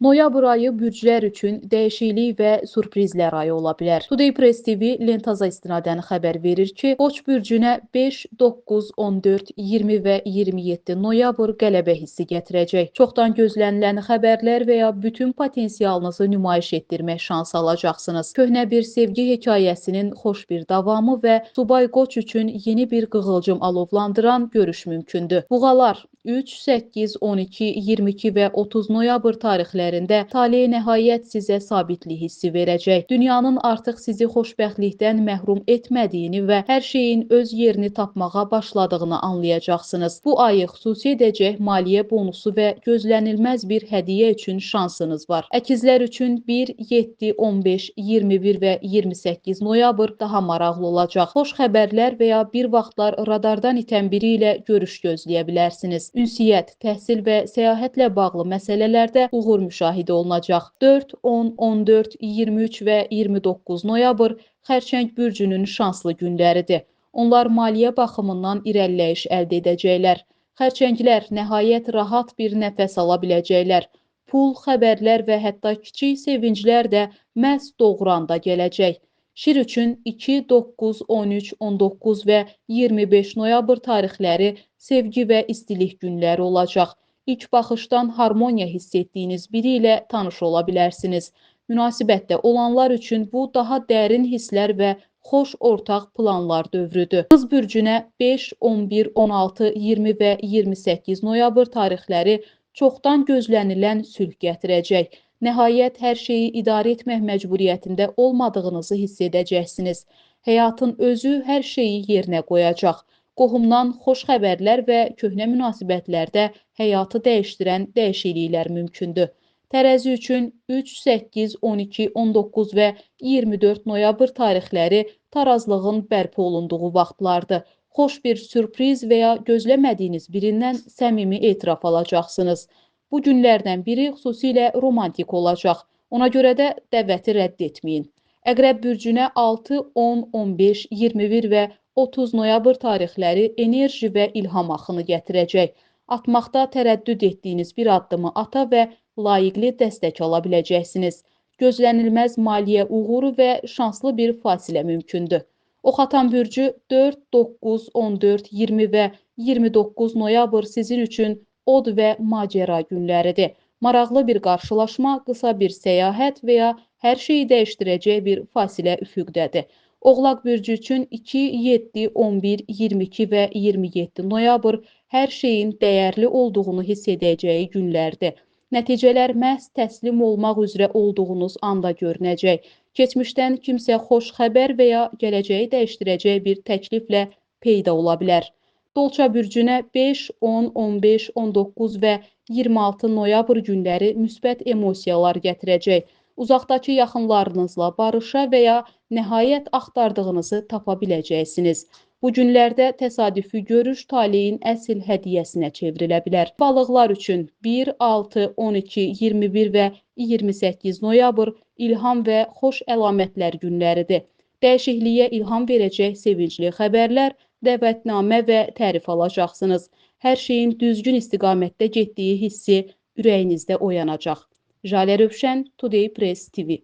Noyabr ayı bürclər üçün dəyişiklik və sürprizlər ayı ola bilər. Today Press TV Lentaza istinadən xəbər verir ki, Qoç bürcünə 5, 9, 14, 20 və 27 noyabr qələbə hissi gətirəcək. Çoxdan gözlənilən xəbərlər və ya bütün potensialınızı nümayiş etdirmək şansı alacaqsınız. Köhnə bir sevgi hekayəsinin xoş bir davamı və Subay Qoç üçün yeni bir qığılcım alovlandıran görüş mümkündür. Buğalar 3, 8, 12, 22 və 30 noyabr tarixlərində taleyə nəhayət sizə sabitlik hissi verəcək. Dünyanın artıq sizi xoşbəxtlikdən məhrum etmədiyini və hər şeyin öz yerini tapmağa başladığını anlayacaqsınız. Bu ayı xüsusi edəcək maliyyə bonusu və gözlənilməz bir hədiyyə üçün şansınız var. Əkizlər üçün 1, 7, 15, 21 və 28 noyabr daha maraqlı olacaq. Xoş xəbərlər və ya bir vaxtlar radardan itən biri ilə görüş gözləyə bilərsiniz. Ünsiyyət, təhsil və səyahətlə bağlı məsələlərdə uğur müşahidə olunacaq. 4, 10, 14, 23 və 29 noyabr Xərçəng bürcünün şanslı günləridir. Onlar maliyyə baxımından irəliləyiş əldə edəcəklər. Xərçənglər nəhayət rahat bir nəfəs ala biləcəklər. Pul, xəbərlər və hətta kiçik sevinclər də məhz doğru anda gələcək. Şir üçün 2, 9, 13, 19 və 25 noyabr tarixləri sevgi və istilik günləri olacaq. İlk baxışdan harmoniya hiss etdiyiniz biri ilə tanış ola bilərsiniz. Münasibətdə olanlar üçün bu daha dərin hisslər və xoş ortaq planlar dövrüdür. Qız bürcünə 5, 11, 16, 20 və 28 noyabr tarixləri çoxdan gözlənilən sülh gətirəcək. Nəhayət hər şeyi idarə etmək məcburiyyətində olmadığınızı hiss edəcəksiniz. Həyatın özü hər şeyi yerinə qoyacaq. Qohumdan xoş xəbərlər və köhnə münasibətlərdə həyatı dəyişdirən dəyişikliklər mümkündür. Tərəzi üçün 3, 8, 12, 19 və 24 noyabr tarixləri tarazlığın bərpa olunduğu vaxtlardır. Xoş bir sürpriz və ya gözləmədiyiniz birindən səmimi etiraf alacaqsınız. Bu günlərdən biri xüsusilə romantik olacaq. Ona görə də dəvəti rədd etməyin. Əqrəb bürcünə 6, 10, 15, 21 və 30 noyabr tarixləri enerji və ilham axını gətirəcək. Atmaqda tərəddüd etdiyiniz bir addımı ata və layiqli dəstək ala biləcəksiniz. Gözlənilməz maliyyə uğuru və şanslı bir fasilə mümkündür. Oxatan bürcü 4, 9, 14, 20 və 29 noyabr sizin üçün od və macəra günləridir. Maraqlı bir qarşılaşma, qısa bir səyahət və ya hər şeyi dəyişdirəcək bir fasilə üfüqdədir. Oğlaq bürcü üçün 2, 7, 11, 22 və 27 noyabr hər şeyin dəyərli olduğunu hiss edəcəyi günlərdir. Nəticələr məhz təslim olmaq üzrə olduğunuz anda görünəcək. Keçmişdən kimsə xoş xəbər və ya gələcəyi dəyişdirəcək bir təkliflə peyda ola bilər. Dolça bürcünə 5, 10, 15, 19 və 26 noyabr günləri müsbət emosiyalar gətirəcək. Uzaqdakı yaxınlarınızla barışa və ya nəhayət axtardığınızı tapa biləcəksiniz. Bu günlərdə təsadüfi görüş taleyin əsl hədiyyəsinə çevrilə bilər. Balıqlar üçün 1, 6, 12, 21 və 28 noyabr ilham və xoş əlamətlər günləridir. Dəyişikliyə ilham verəcək sevincli xəbərlər, dəvətnamə və tərif alacaqsınız. Hər şeyin düzgün istiqamətdə getdiyi hissi ürəyinizdə oyanacaq. Jalə Rövşən, Today Press TV.